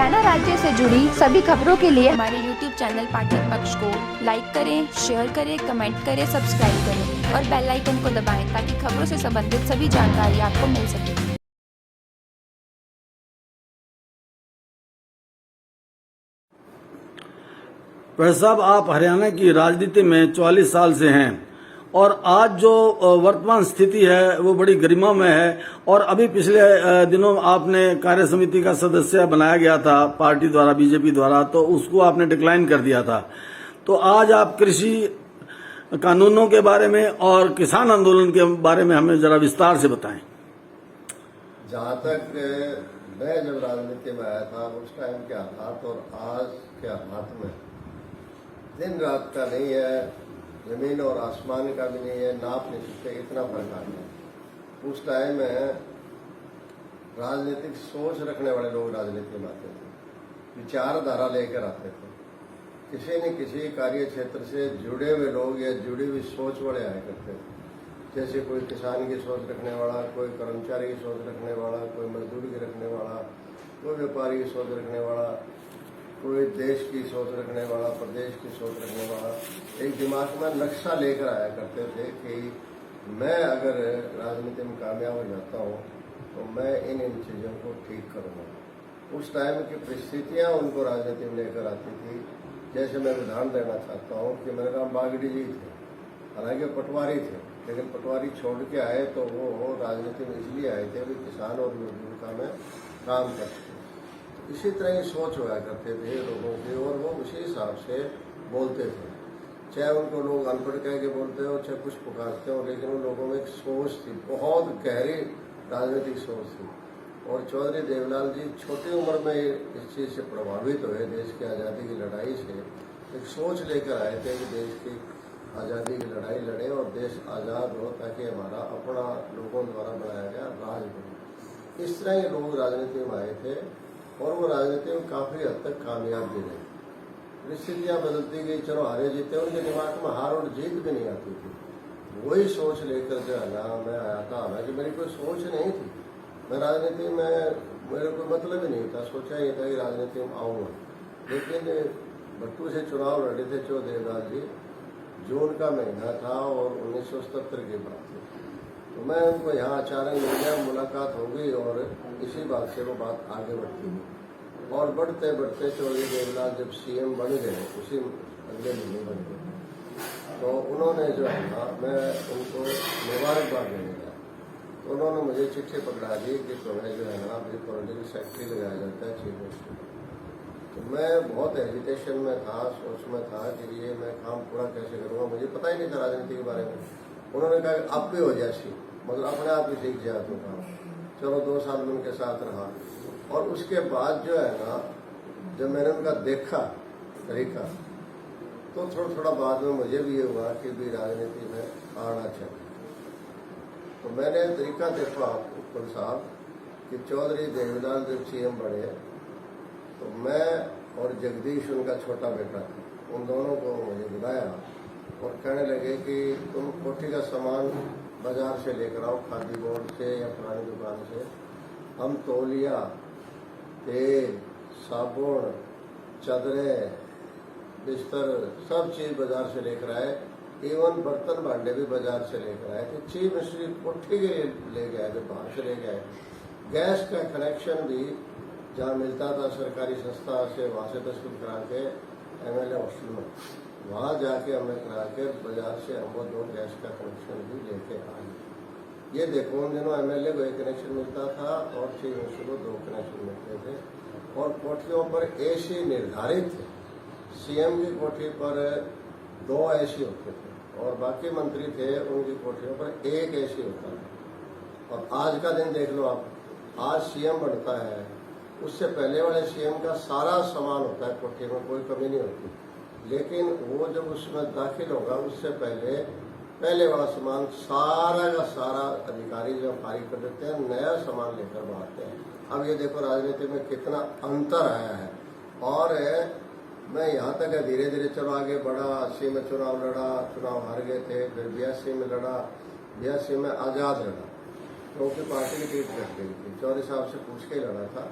हरियाणा राज्य से जुड़ी सभी खबरों के लिए हमारे YouTube चैनल पाठक पक्ष को लाइक करें, शेयर करें, कमेंट करें, सब्सक्राइब करें और बेल आइकन को दबाएं ताकि खबरों से संबंधित सभी जानकारी आपको मिल सके। प्रसाद साहब, आप हरियाणा की राजनीति में 44 साल से हैं और आज जो वर्तमान स्थिति है वो बड़ी गरिमा में है। और अभी पिछले दिनों आपने कार्य समिति का सदस्य बनाया गया था पार्टी द्वारा, बीजेपी द्वारा, तो उसको आपने डिक्लाइन कर दिया था। तो आज आप कृषि कानूनों के बारे में और किसान आंदोलन के बारे में हमें जरा विस्तार से बताएं। जहाँ तक मैं जब राजनीति में आया था उस टाइम क्या था तो आज क्या हाथ में दिन रात का नहीं है, जमीन और आसमान का भी नहीं है, नाप नहीं सकते, इतना फर्क आ गया। उस टाइम में राजनीतिक सोच रखने वाले लोग राजनीति में आते थे, विचारधारा लेकर आते थे, किसी न किसी कार्य क्षेत्र से जुड़े हुए लोग या जुड़ी हुई सोच वाले आया करते थे। जैसे कोई किसान की सोच रखने वाला, कोई कर्मचारी की सोच रखने वाला, कोई मजदूर की रखने वाला, कोई व्यापारी की सोच रखने वाला, कोई देश की सोच रखने वाला, प्रदेश की सोच रखने वाला, एक दिमाग में नक्शा लेकर आया करते थे कि मैं अगर राजनीति में कामयाब हो जाता हूँ तो मैं इन चीज़ों को ठीक करूँगा। उस टाइम की परिस्थितियाँ उनको राजनीति में लेकर आती थी। जैसे मैं उदाहरण देना चाहता हूँ कि मेरा नाम बागड़ी जी थे, हालांकि पटवारी थे, लेकिन पटवारी छोड़ के आए तो वो राजनीति में इसलिए आए थे कि किसान और मजदूर का में काम करते। इसी तरह की सोच हुआ करते थे लोगों की और वो उसी हिसाब से बोलते थे, चाहे उनको लोग अनपढ़ कह के बोलते हो, चाहे कुछ पुकारते हो, लेकिन उन लोगों में एक सोच थी, बहुत गहरी राजनीतिक सोच थी। और चौधरी देवलाल जी छोटी उम्र में इस चीज़ से प्रभावित हुए, देश की आज़ादी की लड़ाई से एक सोच लेकर आए थे कि देश की आज़ादी की लड़ाई लड़े और देश आज़ाद हो ताकि हमारा अपना लोगों द्वारा बनाया गया राज बने। इस तरह के लोग राजनीति में आए थे और वो राजनीति में काफ़ी हद तक कामयाब भी रहे। परिस्थितियाँ बदलती गई, चलो हारे जीते, उनके दिमाग में हार और जीत भी नहीं आती थी। वही सोच लेकर जो है ना मैं आया था, हालांकि मेरी कोई सोच नहीं थी, मैं राजनीति में मेरा कोई मतलब ही नहीं था, सोचा ये था कि राजनीति में आऊँगा। लेकिन भट्टू से चुनाव लड़े थे चौधरी देवलाल जी, जून का महीना था और 1977 की बात थी। तो मैं उनको यहाँ अचानक मिल गया, मुलाकात हो गई और इसी बात से वो बात आगे बढ़ती गई और बढ़ते बढ़ते चौधरी देवलाल जब सीएम बन गए, उसी अगले महीने बन गए, तो उन्होंने जो है ना मैं उनको मुबारकबाद देने गया, तो उन्होंने मुझे चिट्ठी पकड़ा दी कि तुम्हें जो है ना अभी पॉलिटिकल सेक्रेटरी लगाया जाता है चीफ मिनिस्टर। तो मैं बहुत हेजिटेशन में था, सोच में था कि ये मैं काम पूरा कैसे करूँगा, मुझे पता ही नहीं था राजनीति के बारे में। उन्होंने कहा आप भी हो जाए, मतलब अपने आप ही सीख जाए तो काम। चलो 2 साल में उनके साथ रहा और उसके बाद जो है ना जब मैंने उनका देखा तरीका तो थोड़ा थोड़ा बाद में मुझे भी ये हुआ कि भी राजनीति में आना चाहिए। तो मैंने तरीका देखा उत्पल साहब कि चौधरी देवलाल जब सीएम बने तो मैं और जगदीश उनका छोटा बेटा था, उन दोनों को मुझे बुलाया और कहने लगे कि तुम कोठी का सामान बाजार से लेकर आओ, खादी बोर्ड से या पुरानी दुकान से। हम तौलिया, तेल, साबुन, चादरें, बिस्तर, सब चीज़ बाजार से लेकर आए, इवन बर्तन भांडे भी बाजार से लेकर आए थे। चीफ मिनिस्टर कोठी के लिए ले गए थे, बाहर से ले गए। गैस का कनेक्शन भी जहाँ मिलता था सरकारी संस्था से, वहाँ से तस्वीर करा के MLA हॉस्टल में वहाँ जाके हमने करा के बाजार से हम वो 2 गैस का कनेक्शन भी लेके आए। ये देखो उन दिनों MLA को 1 कनेक्शन मिलता था और चीफ मिनिस्टर को 2 कनेक्शन मिलते थे और कोठियों पर AC निर्धारित थे। CM की कोठी पर 2 AC होते थे और बाकी मंत्री थे उनकी कोठियों पर 1 AC होता था। और आज का दिन देख लो आप, आज CM बनता है, उससे पहले वाले CM का सारा सामान होता है कोठी में, कोई कमी नहीं होती, लेकिन वो जब उसमें दाखिल होगा उससे पहले वाला सामान सारा का सारा अधिकारी जो फारिग कर देते हैं, नया सामान लेकर बढ़ाते हैं। अब ये देखो राजनीति में कितना अंतर आया है। और मैं यहाँ तक है धीरे धीरे चलो आगे बढ़ा, 80 में चुनाव लड़ा, चुनाव हार गए थे, फिर 82 में लड़ा, 82 में आज़ाद लड़ा क्योंकि पार्टी की टिकट कट गई थी, चौधरी साहब से पूछ के लड़ा था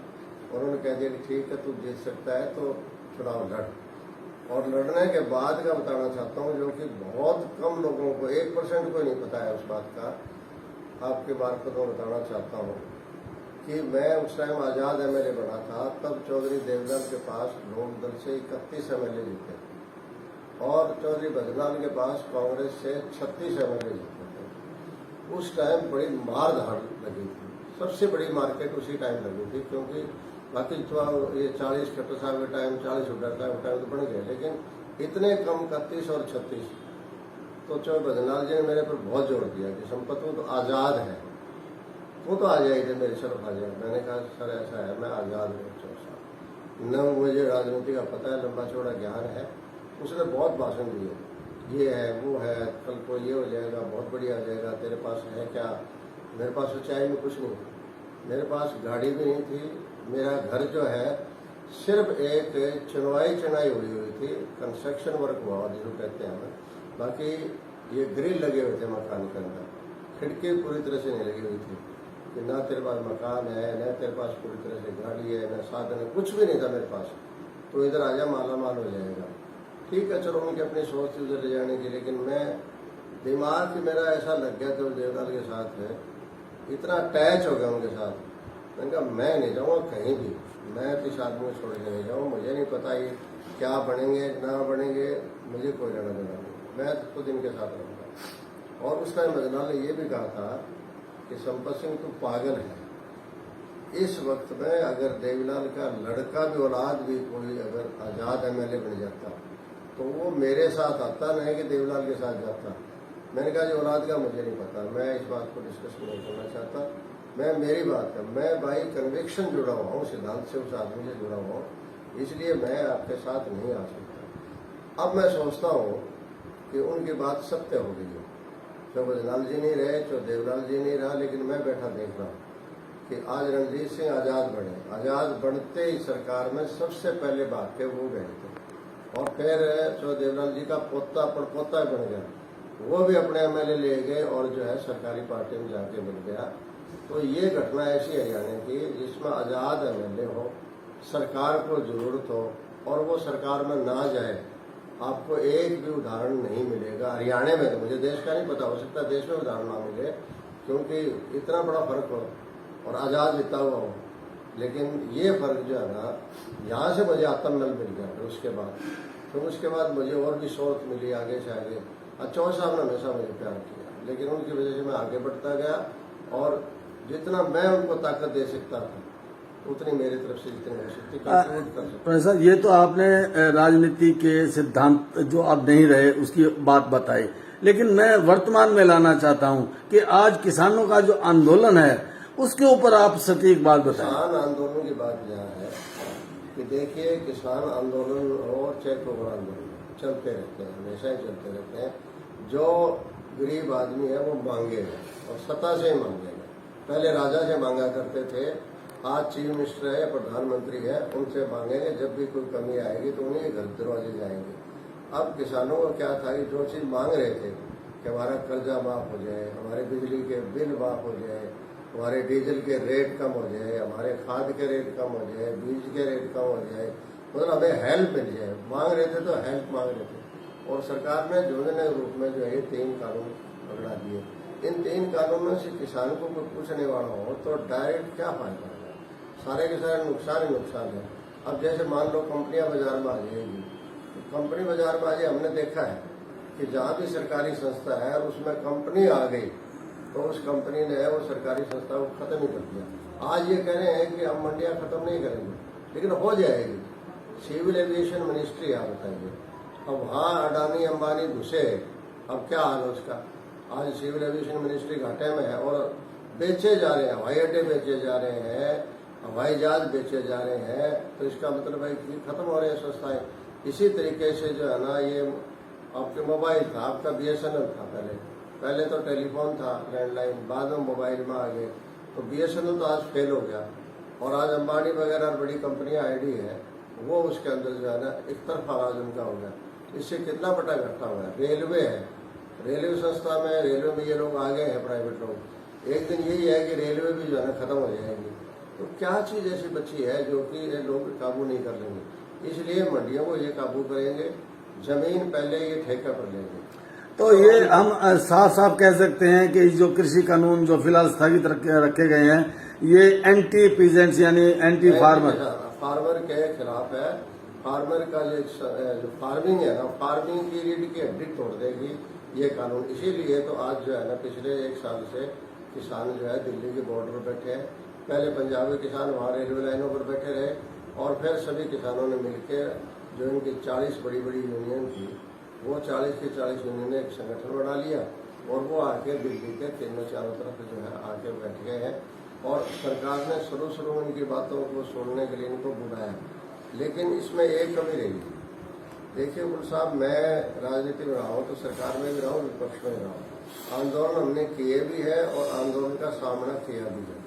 उन्होंने कह दिया कि ठीक है तू जीत सकता है तो चुनाव लड़। और लड़ने के बाद का बताना चाहता हूँ, जो कि बहुत कम लोगों को 1% को नहीं पता है उस बात का, आपके मार्फत में बताना चाहता हूँ कि मैं उस टाइम आज़ाद MLA बना था। तब चौधरी देवलाल के पास लोक दल से 31 MLA जीते और चौधरी भजनलाल के पास कांग्रेस से 36 MLA जीते थे। उस टाइम बड़ी मार धाड़ लगी थी, सबसे बड़ी मार्केट उसी टाइम लगी थी, क्योंकि बाकी ये 40 खट्टर साहब के टाइम 40 हुड्डा का टाइम तो बन गए, लेकिन इतने कम 31 और 36। तो चौधरी भजनलाल जी ने मेरे पर बहुत जोर दिया कि संपत तो आज़ाद है, वो तो आ जाएगी मेरी तरफ आ जाए। मैंने कहा सर ऐसा है, मैं आज़ाद हूँ 4 साल, न मुझे राजनीति का पता है, लंबा चौड़ा ज्ञान है। उसने बहुत भाषण दिए, ये है वो है, कल को ये हो जाएगा, बहुत बढ़िया आ जाएगा, तेरे पास है क्या? मेरे पास सच्चाई में कुछ नहीं, मेरे पास गाड़ी भी नहीं थी। मेरा घर जो है सिर्फ एक चुनाई हुई थी, कंस्ट्रक्शन वर्क हुआ जिसको कहते हैं हमें, बाकी ये ग्रिल लगे हुए थे मकान के अंदर, खिड़की पूरी तरह से नहीं लगी हुई थी कि ना तेरे पास मकान है, न तेरे पास पूरी तरह से गाड़ी है, न साधन है, कुछ भी नहीं था मेरे पास। तो इधर आजा माला माल हो जाएगा। ठीक है चलो, उनकी अपनी सोच थी उधर ले जाने की, लेकिन मैं दिमाग मेरा ऐसा लग गया था देवलाल के साथ में, इतना अटैच हो गया उनके साथ। मैंने कहा मैं नहीं जाऊँगा कहीं भी, मैं किस आदमी को छोड़ के नहीं जाऊँ, मुझे नहीं पता ये क्या बनेंगे ना बनेंगे, मुझे कोई लेना देना नहीं, मैं खुद इनके साथ रहूँगा। और उस टाइम भजनलाल ने ये भी कहा था कि संपत सिंह तू पागल है। इस वक्त में अगर देवीलाल का लड़का भी औलाद भी कोई अगर आज़ाद MLA बन जाता तो वो मेरे साथ आता, नहीं कि देवीलाल के साथ जाता। मैंने कहा जी औलाद का मुझे नहीं पता, मैं इस बात को डिस्कस नहीं करना चाहता। मैं मेरी बात है, मैं भाई कन्विक्शन जुड़ा हुआ हूँ, सिद्धांत से उस आदमी से जुड़ा हुआ हूँ, इसलिए मैं आपके साथ नहीं आ सकता। अब मैं सोचता हूँ कि उनकी बात सत्य हो गई है, चाहे भजनलाल जी नहीं रहे, चाहे देवलाल जी नहीं रहा, लेकिन मैं बैठा देख रहा हूँ कि आज रणजीत सिंह आज़ाद बने। आज़ाद बनते ही सरकार में सबसे पहले भाग के वो गए थे, और फिर चाहे देवलाल जी का पोता पड़पोता बन गया, वो भी अपने MLA ले गए और जो है सरकारी पार्टी में जाके मिल गया। तो ये घटना ऐसी हरियाणा की जिसमें आज़ाद MLA हो, सरकार को जरूरत हो और वो सरकार में ना जाए, आपको एक भी उदाहरण नहीं मिलेगा हरियाणा में। तो मुझे देश का नहीं पता, हो सकता है देश में उदाहरण ना मिले, क्योंकि इतना बड़ा फर्क हो और आज़ाद जीता हुआ हो। लेकिन ये फर्क जो है ना, यहाँ से मुझे आत्मबल मिल गया। फिर उसके बाद मुझे और भी सोच मिली आगे से आगे। चौधरी साहब ने हमेशा मुझे प्यार किया, लेकिन उनकी वजह से मैं आगे बढ़ता गया, और जितना मैं उनको ताकत दे सकता था उतनी मेरी तरफ से जितनी हो सकती प्रोफेसर, ये तो आपने राजनीति के सिद्धांत जो अब नहीं रहे उसकी बात बताई, लेकिन मैं वर्तमान में लाना चाहता हूँ कि आज किसानों का जो आंदोलन है उसके ऊपर आप सटीक बात बताएं। किसान आंदोलन की बात यह है कि देखिए, किसान आंदोलन और चाहे कोई आंदोलन चलते रहते हैं, हमेशा ही चलते रहते हैं। जो गरीब आदमी है वो मांगेगा और सत्ता से ही मांगेगा। पहले राजा से मांगा करते थे, आज चीफ मिनिस्टर है, प्रधानमंत्री है, उनसे मांगेंगे। जब भी कोई कमी आएगी तो उन्हीं के घर दरवाजे जाएंगे। अब किसानों को क्या था कि जो चीज़ मांग रहे थे कि हमारा कर्जा माफ हो जाए, हमारे बिजली के बिल माफ हो जाए, हमारे डीजल के रेट कम हो जाए, हमारे खाद के रेट कम हो जाए, बीज के रेट कम हो जाए, मतलब हमें हेल्प मिल जाए, मांग रहे थे तो हेल्प मांग रहे थे। और सरकार ने योजना के रूप में जो है 3 कानून पकड़ा दिए। इन 3 कानूनों से किसान को कोई पूछने वाला हो तो डायरेक्ट क्या फायदा है? सारे के सारे नुकसान ही नुकसान है। अब जैसे मान लो कंपनियां बाजार में आ जाएगी, तो कंपनी बाजार में आ जाए, हमने देखा है कि जहाँ भी सरकारी संस्था है उसमें कंपनी आ गई तो उस कंपनी ने वो सरकारी संस्था को खत्म ही कर दिया। आज ये कह रहे हैं कि हम मंडियां खत्म नहीं करेंगे, लेकिन हो जाएगी। सिविल एविएशन मिनिस्ट्री आप बताइए, अब वहाँ अडानी अंबानी घुसे, अब क्या हाल है उसका? आज सिविल एविएशन मिनिस्ट्री घाटे में है और बेचे जा रहे हैं, हवाई अड्डे बेचे जा रहे हैं, हवाई जहाज बेचे जा रहे हैं। तो इसका मतलब है कि खत्म हो रहे हैं संस्थाएं। इसी तरीके से जो है ना, ये आपके मोबाइल था, आपका BSNL था पहले तो टेलीफोन था लैंडलाइन, बाद में मोबाइल में आ गए, तो BSNL तो आज फेल हो गया। और आज अंबानी वगैरह बड़ी कंपनियां आईडी है, वो उसके अंदर जो है ना एक तरफा राज उनका हो गया। इससे कितना बड़ा घाटा हुआ है। रेलवे है, रेलवे संस्था में ये लोग आ गए हैं प्राइवेट लोग। एक दिन यही है कि रेलवे भी जो है ना खत्म हो जाएगी। तो क्या चीज ऐसी बची है जो कि ये लोग काबू नहीं कर लेंगे। इसलिए मंडियों को ये काबू करेंगे, जमीन पहले ये ठेका पर लेंगे। तो ये हम साफ साफ कह सकते हैं कि जो कृषि कानून जो फिलहाल स्थगित रखे गए हैं, ये एंटी पीजेंट्स यानी एंटी फार्मर के खिलाफ है। फार्मर का जो फार्मिंग है ना, फार्मिंग की रीढ़ की हड्डी तोड़ देगी ये कानून। इसीलिए तो आज जो है ना, पिछले 1 साल से किसान जो है दिल्ली के बॉर्डर पर बैठे हैं। पहले पंजाबी किसान वहाँ रेलवे लाइनों पर बैठे रहे, और फिर सभी किसानों ने मिलकर जो इनकी 40 बड़ी बड़ी यूनियन थी, वो 40 के 40 यूनियन ने एक संगठन बना लिया, और वो आके दिल्ली के तीनों चारों तरफ जो है आके बैठ गए हैं। और सरकार ने शुरू में इनकी बातों को सुनने के लिए इनको बुलाया, लेकिन इसमें एक कमी रही। देखिए गुल साहब, मैं राजनीति में रहा हूँ तो सरकार में भी रहा हूँ, विपक्ष में भी रहा हूँ। आंदोलन हमने किए भी है और आंदोलन का सामना किया भी है,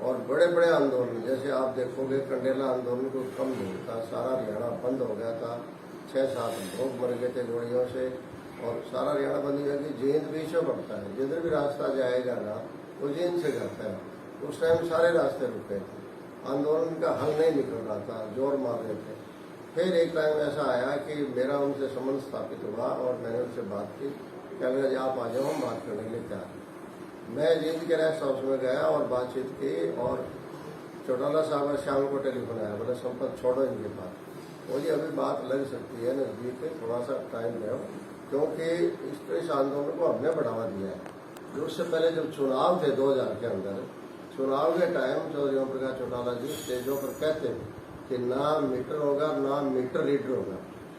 और बड़े बड़े आंदोलन, जैसे आप देखोगे कंडेला आंदोलन को कम नहीं था, सारा हरियाणा बंद हो गया था, 6-7 लोग मर गए थे गोलियों से, और सारा हरियाणा बंद हो गया कि जींद बीच में पड़ता है, जिधर भी रास्ता जाएगा ना वो जींद से जाता है। उस टाइम सारे रास्ते रुके थे, आंदोलन का हल नहीं निकल रहा था, जोर मार रहे थे। फिर एक टाइम ऐसा आया कि मेरा उनसे संबंध स्थापित हुआ, और मैंने उनसे बात की, क्या लगा जी आप आ जाओ, हम बात करने के लिए तैयार। मैं जींद के रेस्ट हाउस में गया और बातचीत की, और चौटाला साहब शाम को टेलीफोन आया, बोले संपत छोड़ो इनके पास, बोलिए अभी बात लग सकती है नजदीक, थोड़ा सा टाइम दो, क्योंकि इस आंदोलन को हमने बढ़ावा दिया है। जो उससे पहले जब चुनाव थे 2000 के अंदर, चुनाव के टाइम चौधरी ओम प्रकाश चौटाला जी स्टेजों पर कहते थे कि ना मीटर होगा ना मीटर रीडर होगा।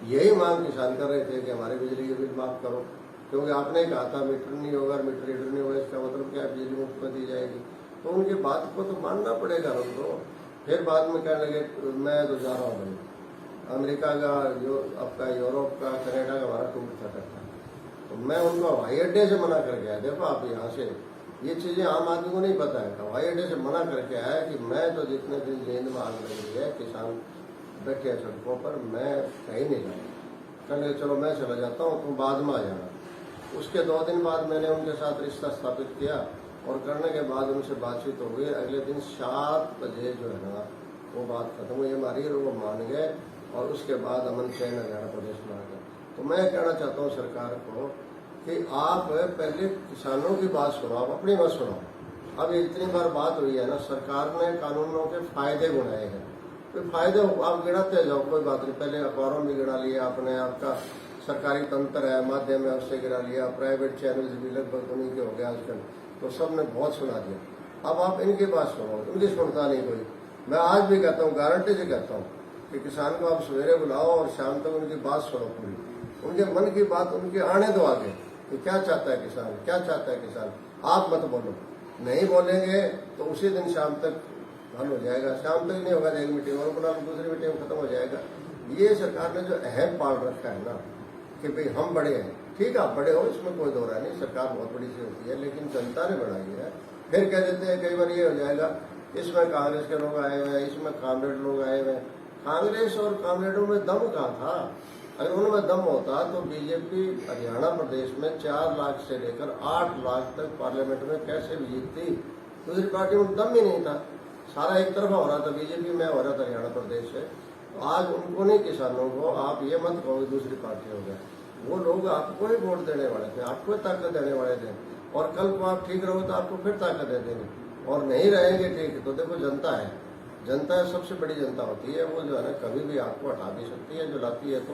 यही मांग किसान कर रहे थे कि हमारे बिजली के बिल माफ करो, क्योंकि आपने कहा था मीटर नहीं होगा, मीटर रीडर नहीं होगा, इसका मतलब क्या बिजली मुफ्त में दी जाएगी। तो उनकी बात को तो मानना पड़ेगा उनको। फिर बाद में कहने लगे मैं तो जा रहा हूँ भाई, अमेरिका का जो आपका यूरोप का कनाडा का हमारा टूर था करता, तो मैं उनको हवाई अड्डे से मना कर गया। देखो आप यहाँ से ये चीजें आम आदमी को नहीं पता है, हवाई अड्डे से मना करके आया कि मैं तो जितने दिन जेल में आग लगी है, किसान बैठे सड़कों पर, मैं कहीं नहीं जाऊँगा। कहने चलो मैं चला जाता हूँ, तुम बाद में आ जाना। उसके 2 दिन बाद मैंने उनके साथ रिश्ता स्थापित किया, और करने के बाद उनसे बातचीत हो गई। अगले दिन 7 बजे जो है ना वो बात खत्म हुई हमारी, और वो मान गए, और उसके बाद अमन चैन हरियाणा प्रदेश में आ गया। तो मैं कहना चाहता हूँ सरकार को कि आप पहले किसानों की बात सुनो, आप अपनी मत सुनो। अब इतनी बार बात हुई है ना, सरकार ने कानूनों के फायदे गिनाए हैं, तो फायदे आप गिनाते जाओ, कोई बात नहीं। पहले अखबारों में गिना लिया आपने, आपका सरकारी तंत्र है माध्यम है उससे गिना लिया, प्राइवेट चैनल्स भी लगभग उन्हीं के हो गए आजकल, तो सबने बहुत सुना दिया। अब आप इनकी बात सुनो, उनकी सुनता नहीं कोई। मैं आज भी कहता हूँ, गारंटी से कहता हूँ कि किसान को आप सवेरे बुलाओ और शाम तक उनकी बात सुनो पूरी, उनके मन की बात उनके आने दो आगे कि क्या चाहता है किसान, क्या चाहता है किसान। आप मत बोलो, नहीं बोलेंगे तो उसी दिन शाम तक हल हो जाएगा। शाम तक नहीं होगा, एक मीटिंग और बुला, दूसरी मीटिंग खत्म हो जाएगा। ये सरकार ने जो अहम पाल रखा है ना कि भाई हम बड़े हैं, ठीक है आप बड़े हो, इसमें कोई दो राय नहीं, सरकार बहुत बड़ी सी होती है, लेकिन जनता ने बढ़ाई है। फिर कह देते हैं कई बार ये हो जाएगा, इसमें कांग्रेस के लोग आए हुए हैं, इसमें कामरेड लोग आए हुए हैं। कांग्रेस और कामरेडों में दम कहाँ था? अगर उनमें दम होता तो बीजेपी हरियाणा प्रदेश में 4 लाख से लेकर 8 लाख तक पार्लियामेंट में कैसे भी जीतती? दूसरी पार्टी में दम ही नहीं था, सारा एक तरफा हो रहा था, बीजेपी में हो रहा था हरियाणा प्रदेश से। तो आज उनको नहीं, किसानों को आप ये मत कहो दूसरी पार्टी हो गया, वो लोग आपको ही वोट देने वाले थे, आपको ही ताकत देने वाले थे, और कल को आप ठीक रहो तो आपको फिर ताकत दे देंगे, और नहीं रहेंगे ठीक तो देखो जनता है, जनता सबसे बड़ी जनता होती है, वो जो है ना कभी भी आपको हटा भी सकती है, जो लाती है तो